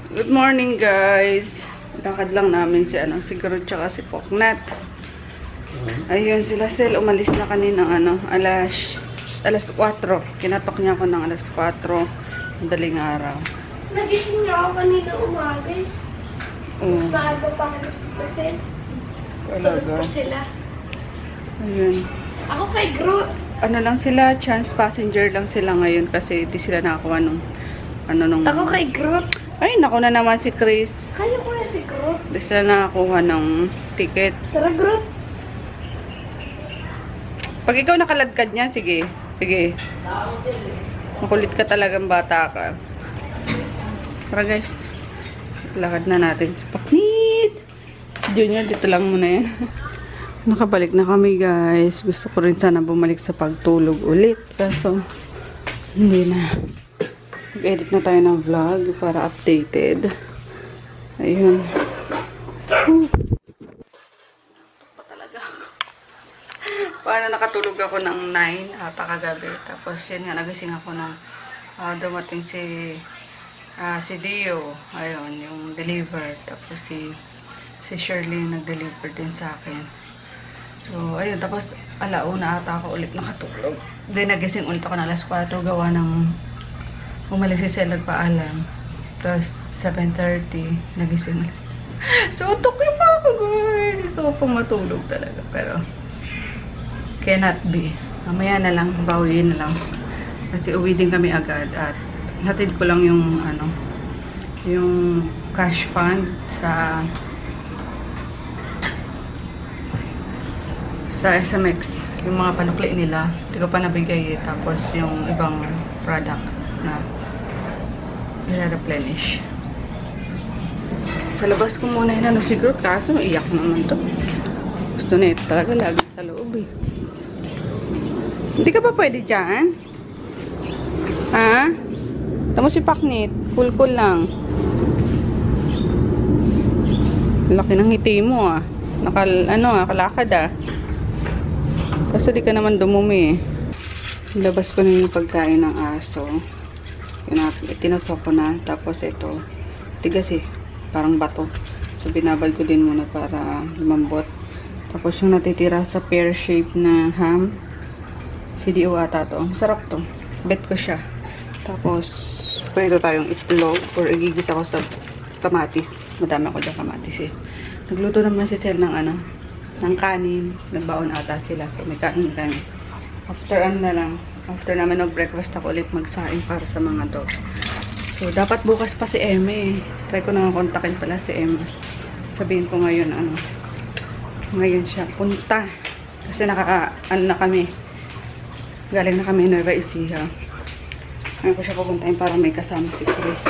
Good morning, guys. Lakad lang namin si si Groot tsaka si Poknat. Ayun sila umalis na kanina alas 4. Kinatok niya ako ng alas 4. Madaling araw. Nagising nga ako kanina umaga. Maaga pa kasi. Tulog pa sila. Ayun. Ako kay Groot. Ano lang sila, chance passenger lang sila ngayon kasi di sila nakakuha nung Ako kay Groot. Ay, naku na naman si Chris. Kaya ko na si Groot. Di sila nakakuha ng ticket. Tara, Groot. Pag ikaw nakaladkad niya, sige. Sige. Makulit ka talagang bata ka. Tara, guys. Lakad na natin. Paknit! Junior, dito lang muna yan. Nakabalik na kami, guys. Gusto ko rin sana bumalik sa pagtulog ulit. Kaso, hindi na. Mag-edit na tayo ng vlog para updated. Ayun. Pa talaga ako. Paano nakatulog ako ng 9 ata kagabi. Tapos yun nga, nagising ako ng dumating si Dio. Ayun, yung deliver. Tapos si Shirley nag-deliver din sa akin. So, ayun. Tapos alauna ata ako ulit nakatulog. Then nagising ulit ako na alas 4 gawa ng umalis si Sel, nagpaalam. Tapos, 7:30, nagising. So, utok yung pa ako, guys. Gusto ko pong matulog talaga. Pero, cannot be. Mamaya na lang, bawiin na lang. Kasi uwi din kami agad. At, hatid ko lang yung, yung cash fund sa SMX. Yung mga panukli nila. Hindi ko pa nabigay eh. Tapos, yung ibang product na i-replenish. Sa labas ko muna yun si Groot, kaso iyak naman to. Gusto na ito talaga lagi sa loob eh. Hindi ka pa pwede dyan? Ha? Tamo si Paknit, cool lang. Laki ng ngiti mo ah. Kalakad ah. Kaso di ka naman dumumi eh. Labas ko na yung pagkain ng aso. Tinutok ko na. Tapos ito, tigas eh. Parang bato. So, binabal ko din muna para lumambot. Tapos yung natitira sa pear shape na ham. CDO ata to. Masarap to. Bet ko siya. Tapos, pwede tayong itlog or igigis ako sa kamatis. Madami ako dyan kamatis eh. Nagluto naman si Sel ng ng kanin. Nagbaon ata sila. So, may kain kami. After after namin mag-breakfast ako ulit magsaing para sa mga dogs. So, dapat bukas pa si Emma eh. Try ko na kontakin pala si Emma. Sabihin ko ngayon, ngayon siya punta. Kasi na kami. Galing na kami Nueva Ecija. Ngayon ko siya pupuntahin para may kasama si Chris.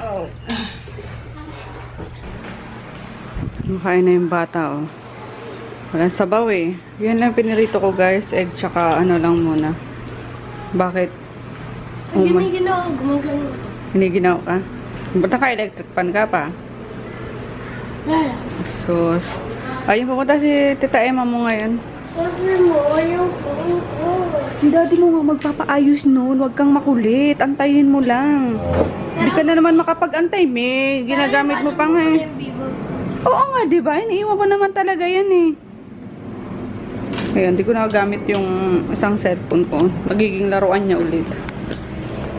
Oh. Makain na yung bata oh. Walang sabaw eh. Yan lang pinirito ko guys. Egg tsaka lang muna. Bakit? Giniginaw. Gumagano. Giniginaw ka? Ba't naka-electric pan ka pa? Yeah. Sus. Ayun, pupunta si Tita Emma mo ngayon. Sabi mo, ayaw ko. Si daddy mo nga magpapaayos noon. Huwag kang makulit. Antayin mo lang. Hindi ka na naman makapag-antay, me. Ginagamit mo pa nga eh. Oo nga, diba? Iniiwan ko naman talaga yan eh. Ayan, di ko nakagamit yung isang cellphone ko. Magiging laruan niya ulit.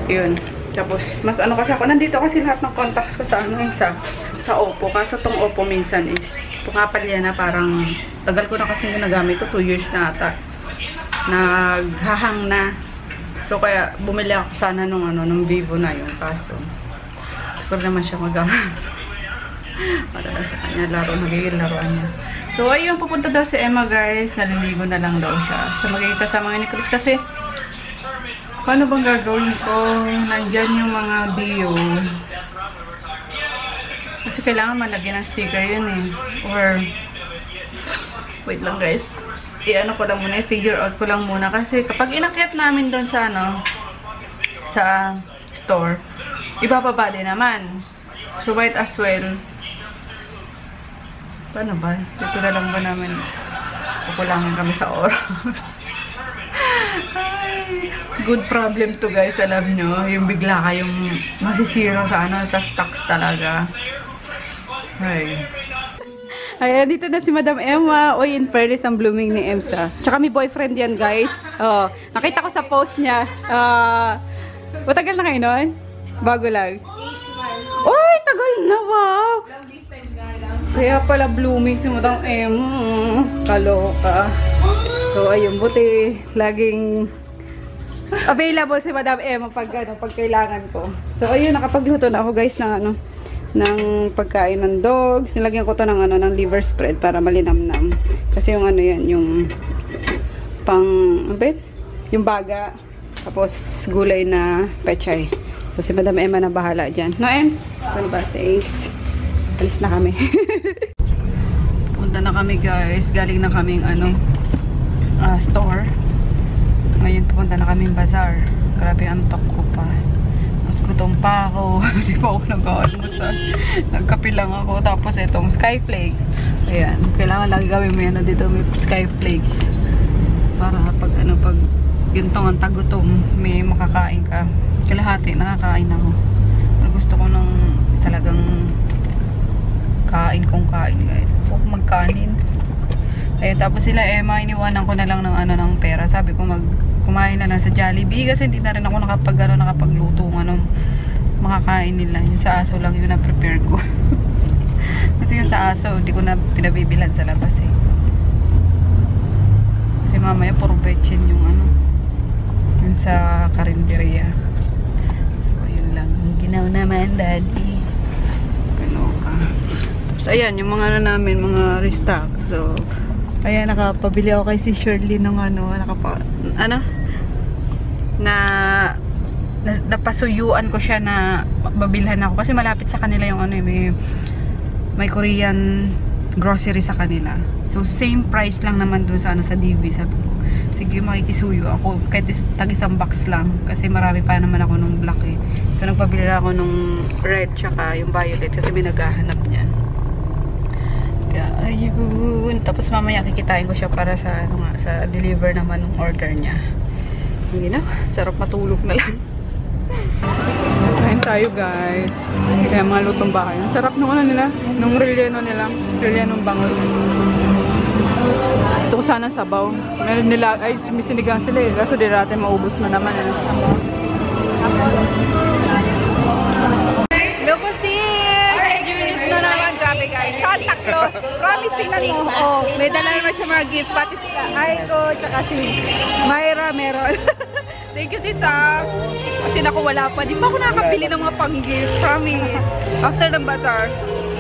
Yun. Tapos, mas kasi ako. Nandito kasi lahat ng contacts ko sa sa Oppo. Kaso tong Oppo minsan is sukapal yan na parang tagal ko na kasi nagamit to. 2 years na ata. Naghahang na. So, kaya bumili ako sana nung Vivo na yung kaso. Siguro naman siya magamit. Para sa kanya magiging laruan niya. So, ayun, pupunta daw si Emma, guys. Naliligo na lang daw siya. So, magiging kasama ni Chris kasi paano bang gagawin ko? Nandyan yung mga bio. Kasi kailangan malagyan ng sticker yun eh. Or, wait lang guys. Ko lang muna, figure out ko lang muna. Kasi kapag inakyat namin doon sa sa store, ibababa din naman. So, might as well, paano ba? Dito na lang ba namin kukulangin kami sa oras? Ay, good problem to guys, alam nyo. Yung bigla kayong masisira sa sa stocks talaga. Ay. Ay, dito na si Madam Emma. Uy, in fairness ang blooming ni Emsa. Tsaka may boyfriend yan, guys. Oh, nakita ko sa post niya. Matagal na kayo nun? Bago lang. 8 months. Uy, tagal na, wow! Kaya pala blooming si Madam Emma. Kaloka. So, ayun, buti laging available si Madam Emma pag kailangan ko. So, ayun, nakapagluto na ako, guys, ng ng pagkain ng dogs. Nilagyan ko to ng ng liver spread para malinamnam. Kasi yung yan, yung yung baga. Tapos gulay na pechay. So si Madam Emma na bahala dyan. No, Ems? Ano ba? Thanks. Alis na kami. Punta na kami, guys. Galing na kaming store. Ngayon pupunta na kaming bazaar. Grabe ang antok ko pa. Gutom pa ako. Hindi pa ako nag-almusal. Nagkape lang ako. Tapos itong Skyflakes. Ayan. Kailangan lagi gawin mo dito may Skyflakes. Para pag gintong ang tagutom, may makakain ka. Kalahati, nakakain ako. Pero gusto ko nung talagang kain guys. Gusto ko magkanin. Ayan. Tapos sila Emma, iniwanan ko na lang ng pera. Sabi ko kumain na lang sa Jollibee kasi hindi na rin ako nakapagluto makakain nila. Yung sa aso lang yung na-prepare ko. Kasi yung sa aso hindi ko na pinabibilan sa labas kasi mamaya puro betchin yung yung sa karinderya. So yun lang yung ginaw naman daddy. Kaloka. Tapos ayan yung mga namin mga restock. So ayan, nakapabili ako kay si Shirley ng napasuyuan ko siya na mabilhan ako. Kasi malapit sa kanila yung may Korean grocery sa kanila. So, same price lang naman dun sa sa DV. Sabi ko, sige, makikisuyo ako. Kahit tag-isang box lang. Kasi marami pa naman ako nung black So, nagpabili ako nung red tsaka yung violet. Kasi may naghahanap niyan. Ayun. Tapos mamaya kikitain ko siya para sa sa deliver naman ng order niya. Hindi na. Sarap matulog na lang. Kain tayo, guys. Kaya mga lutong bahay. Ang sarap nung nila. Nung relleno nila. Rellenong bangos. Ito ko sana sabaw. Meron nila. Ay, sinigang sila Kaso di natin maubos na naman. Loco sis! Na naman, grabe guys. Santa Claus. Promise, tingnan mo. Oh, may dala naman siya mga gifts. Pati sila Aiko, tsaka si Myra meron. Thank you sis Kasi naku wala pa. Di pa ako nakakabili ng mga pang-gift. Promise. After ng bazaar,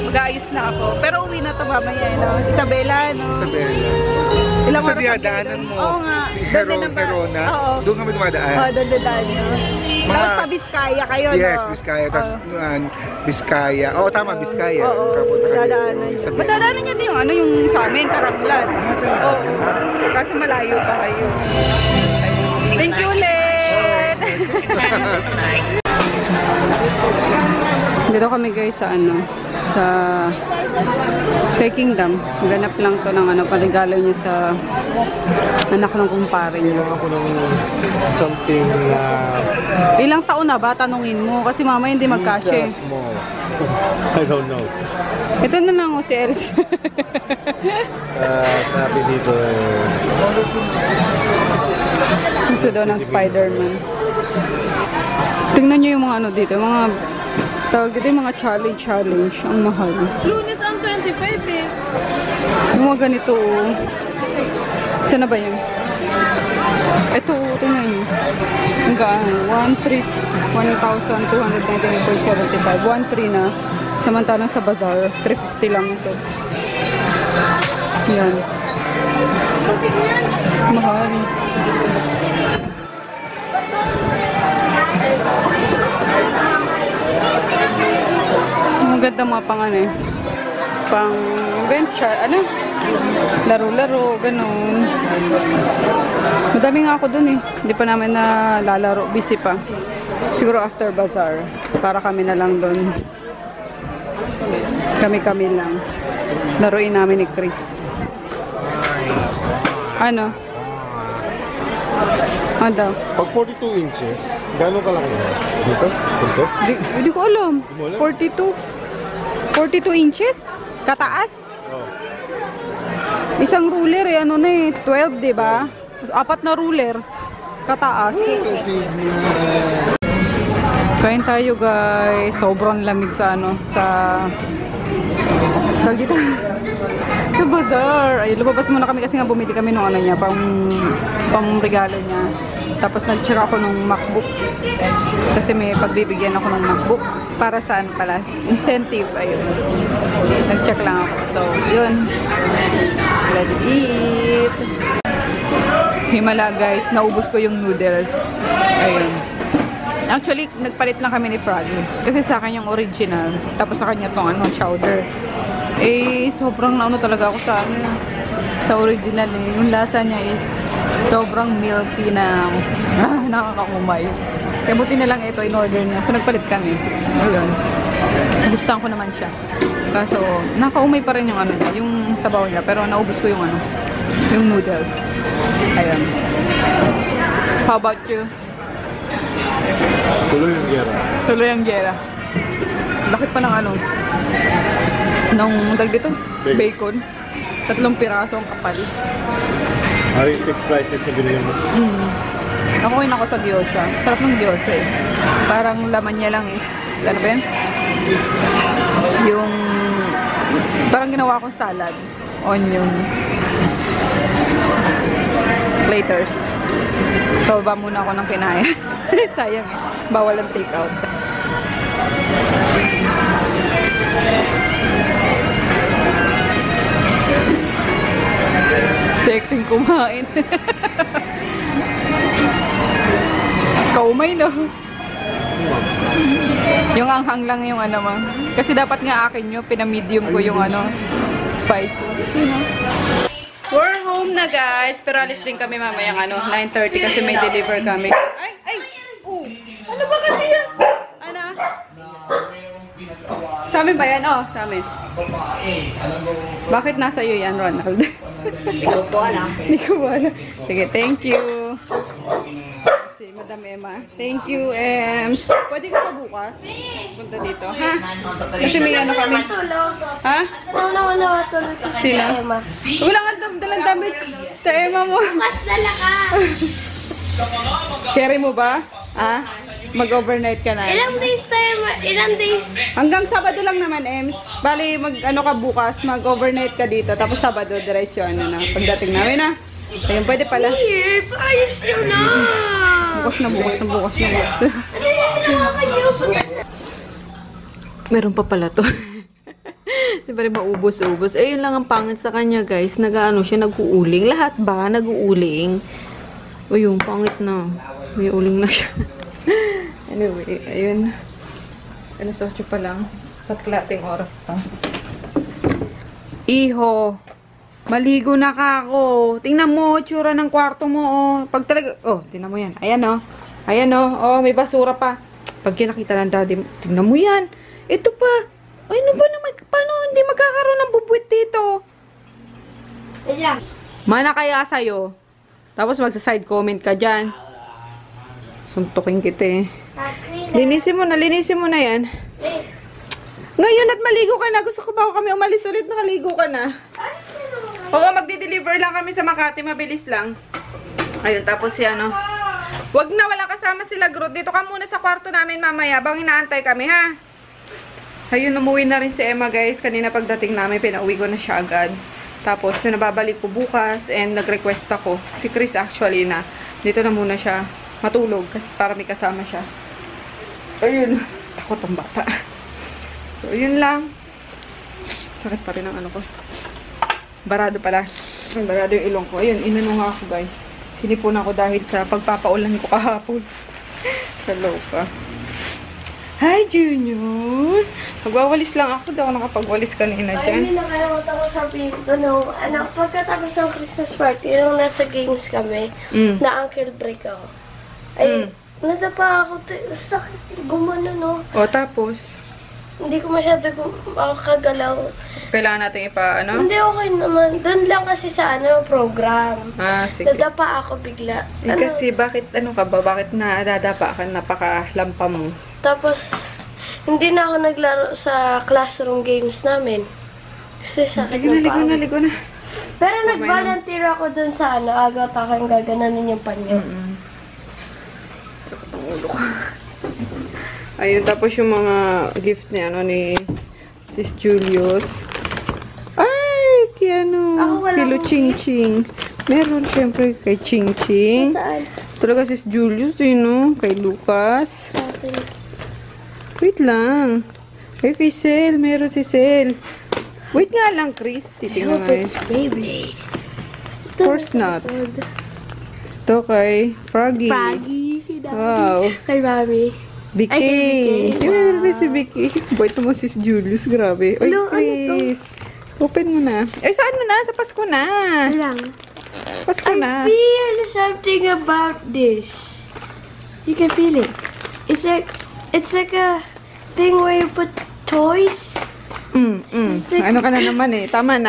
mag-aayos na ako. Pero uwi na ito mamaya. Isabela, no? Isabela. Ilang Sa dinadaanan mo. Oo nga. Verona. Doon kami dumadaan. Oo, doon dadaan. Tapos sa Biskaya kayo, no? Yes, Biskaya. Tapos Biskaya. Oo, tama, Biskaya. Oo, dadaanan nyo. Madadaanan nyo din yung sa amin, Karanglan. Oo. Kasi malayo pa kayo. Thank you ulit! Dito kami guys sa sa Kay Kingdom. Ganap lang to ng paligalo niya sa anak ng kumpare niya. Ako ng something Ilang taon na ba? Tanungin mo. Kasi mama hindi magkasya. I don't know. Ito na lang si Eris. Sabi dito Gusto daw ng Spider-Man. Tingnan nyo yung mga dito. Mga tawag dito yung mga challenge. Ang mahal. Lunes ang 25 Yung mga ganito. Saan na ba yun? Ito, tingnan nyo. Ang gaan. 1,299.75. 1,300 na. Samantalang sa bazaar, 350 lang ito. Yan. Mahal. Maganda mga pang bench, laro-laro, ganun. Madami nga ako dun hindi pa namin na lalaro, busy pa. Siguro after bazaar, para kami na lang dun. Kami lang. Laruin namin ni Chris. Ano daw? Pag 42 inches, gano'ng kalaki na? Dito? Dito? Hindi ko alam. Di mo alam? 42. 42 inches? Kataas? Oh. Isang ruler eh, ano na eh, 12, di ba? 4 na ruler. Kataas. Kasi Kain tayo guys. Sobrang lamig sa ano, sa tawag dito. Sa bazaar. Ay, lumabas muna kami kasi nga bumili kami ng ano niya, pang regalo niya. Tapos nag-check ako ng MacBook. Kasi may pagbibigyan ako ng MacBook. Para saan pala? Incentive. Ayun. Nag-check lang ako. So, yun. Let's eat. Himala guys. Naubos ko yung noodles. Ayun. Actually, nagpalit lang kami ni Froggy. Kasi sa akin yung original. Tapos sa kanya tong ano, chowder. Eh, sobrang naano talaga ako sa ano, sa original eh. Yung lasa niya is sobrang milky na nakakaumay. Kaya buti na lang ito in order niya. So, nagpalit kami. Ayun. Gustuhan ko naman siya. Kaso, nakaumay pa rin yung ano niya, yung sabaw niya. Pero naubos ko yung ano, yung noodles. Ayun. How about you? tuloy yung gera. Tuloy ang gera. Lakit pa ng ano, nung tag dito, bacon. 3 piraso ang kapal. Ay, 6 slices na binili mo. Ako kain ako sa gyoza. Sarap ng gyoza eh. Parang laman niya lang is, ano ba yan? Yung, parang ginawa akong salad. Onion. Platers. So, baba muna ako ng kinaya. Sayang eh. Bawal ang take out. Sexing kumain. Kaumay no. Yung anghang lang yung ano mo. Kasi dapat nga akin yun, pinamedium ko yung ano, spice. We're home na guys, pero alis din kami mamayang ano, 9:30 kasi may deliver kami. Ay! Oh! Ano ba kasi yan? Ano? Sa amin ba yan? Oh, sa amin. Bakit nasa iyo yan, Ronald? Hindi ko po alam. Hindi ko po alam. Sige, thank you. Si Madam Emma. Thank you, Ems. Pwede ka pa bukas? Punta dito, ha? Kasi may ano kami. Ha? Wala tulog sa Sila? Emma. Wala nga dalang damit sa Emma mo. Mas dala ka. Carry mo ba? Ha? Mag-overnight ka na. Ilang days tayo? Ilang days? Hanggang Sabado lang naman, Ems. Bali, ano ka bukas, mag-overnight ka dito. Tapos Sabado, diretso, ano na. Pagdating namin na. Ayun, pwede pala. Here, ayos nyo na. Bukas na. Ano yung ginawa kayo? Meron pa pala to. Di ba rin maubos-ubos. Eh, yun lang ang pangit sa kanya, guys. Nag-ano siya, nag-uuling. Lahat ba? Nag-uuling. O yung pangit na. May uling na siya. Anyway, ayun. Alas 8 pa lang. Sa klating oras pa. Iho. Maligo na ka ako. Tingnan mo, tsura ng kwarto mo, oh. Pag talaga, oh, tingnan mo yan. Ayan, oh. Ayan, oh. Oh, may basura pa. Pag kinakita ng daddy, tingnan mo yan. Ito pa. Ay, ano ba naman? Paano hindi magkakaroon ng bubwit dito? Ayan. Mana kaya sa'yo? Tapos magsa-side comment ka dyan. Suntukin kita eh. Linisin mo na yan. Ngayon at maligo ka na. Gusto ko ba kami umalis ulit? Nakaligo ka na. Oo, magdi-deliver lang kami sa Makati. Mabilis lang. Ayun, tapos si ano. Wag na, wala kasama sila Groot. Dito ka muna sa kwarto namin mamaya. Bang inaantay kami, ha? Ayun, umuwi na rin si Emma, guys. Kanina pagdating namin, pinauwi ko na siya agad. Tapos, nababalik ko bukas and nag-request ako. Si Chris actually na. Dito na muna siya matulog kasi para may kasama siya. Ayun. Takot ang bata. So, yun lang. Sakit pa rin ang ano ko. Barado pala. Barado yung ilong ko. Ayun, inano nga ako, guys. Sinipon ako dahil sa pagpapaulan ko kahapon. Sa loka. Hi, Junior! Magwawalis lang ako. Daw nakapagwalis kanina Ay, dyan. hindi nakalimutan ko sabihin ko no, ano, pagkatapos ng Christmas party, nung nasa games kami, na ankle break ako. Ay, nadapa ako, sakit, gumano, no? O, tapos? Hindi ko masyado makakagalaw. Kailangan natin ano? Hindi, okay naman. Doon lang kasi sa program. Ah, sige. Nadapa ako bigla. Eh, kasi bakit, ano ka ba? Bakit nadadapa ka? Napakalampa mo. Tapos, hindi na ako naglaro sa classroom games namin. Kasi sakit ng paa. Ligo na. Pero nag-volunteer ako dun sa agad akong gagananin yung panyo. Sakit ang ulo ko. Ayun, tapos yung mga gift ni Sis Julius. Ay, Ako wala Kilo akong Ching Ching. Meron syempre kay Ching Ching. Saan? Talaga Sis Julius, no? Kay Lucas. Akin. Wait lang. Ay, kay Sel. Meron si Sel. Wait nga lang, Chris. Titingnan nga. Beyblade. Of course not. Ito kay Froggy. Froggy. Wow. Kay Mami. Vicky. Ay, kay Vicky. Yung meron rin si Vicky. Boy, ito mo Sis Julius. Grabe. Oy, Hello, ano Chris. Open mo na. Eh, saan mo na? Sa Pasko na. Lang. Pasko na. I feel something about this. You can feel it. It's like a thing where you put toys. Ano ka na naman eh. Tama na.